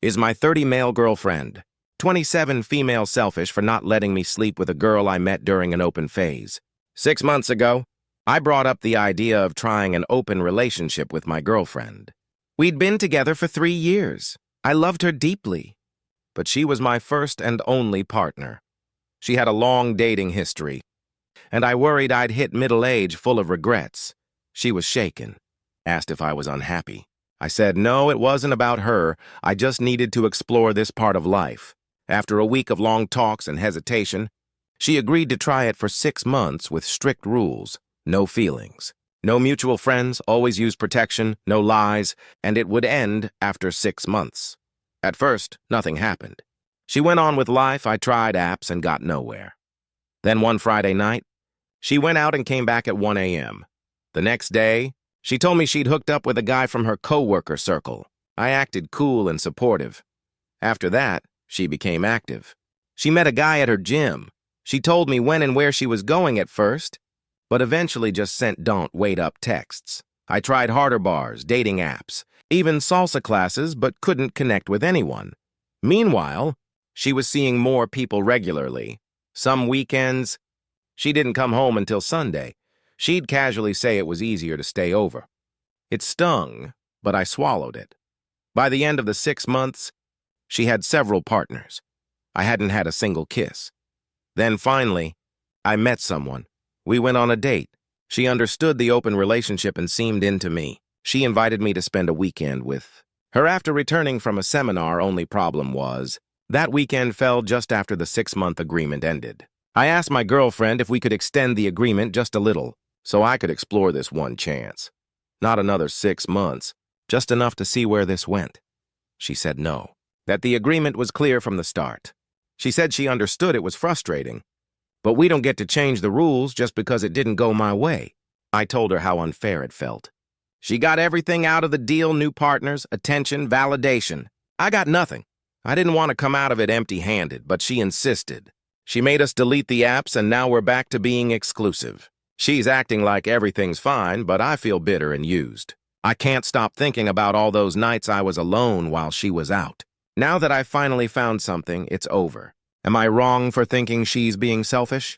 is my 30 male girlfriend, 27 female selfish for not letting me sleep with a girl I met during an open phase. 6 months ago, I brought up the idea of trying an open relationship with my girlfriend. We'd been together for 3 years. I loved her deeply, but she was my first and only partner. She had a long dating history, and I worried I'd hit middle age full of regrets. She was shaken, asked if I was unhappy. I said no, it wasn't about her. I just needed to explore this part of life. After a week of long talks and hesitation, she agreed to try it for 6 months with strict rules, no feelings. No mutual friends, always use protection, no lies, and it would end after 6 months. At first, nothing happened. She went on with life. I tried apps and got nowhere. Then one Friday night, she went out and came back at 1 a.m. The next day, she told me she'd hooked up with a guy from her co-worker circle. I acted cool and supportive. After that, she became active. She met a guy at her gym. She told me when and where she was going at first, but eventually just sent "don't wait up" texts. I tried harder bars, dating apps, even salsa classes, but couldn't connect with anyone. Meanwhile, she was seeing more people regularly. Some weekends, she didn't come home until Sunday. She'd casually say it was easier to stay over. It stung, but I swallowed it. By the end of the 6 months, she had several partners. I hadn't had a single kiss. Then finally, I met someone. We went on a date. She understood the open relationship and seemed into me. She invited me to spend a weekend with her after returning from a seminar. Only problem was, that weekend fell just after the 6-month agreement ended. I asked my girlfriend if we could extend the agreement just a little, so I could explore this one chance. Not another 6 months, just enough to see where this went. She said no, that the agreement was clear from the start. She said she understood it was frustrating, but we don't get to change the rules just because it didn't go my way. I told her how unfair it felt. She got everything out of the deal: new partners, attention, validation. I got nothing. I didn't want to come out of it empty-handed, but she insisted. She made us delete the apps, and now we're back to being exclusive. She's acting like everything's fine, but I feel bitter and used. I can't stop thinking about all those nights I was alone while she was out. Now that I finally found something, it's over. Am I wrong for thinking she's being selfish?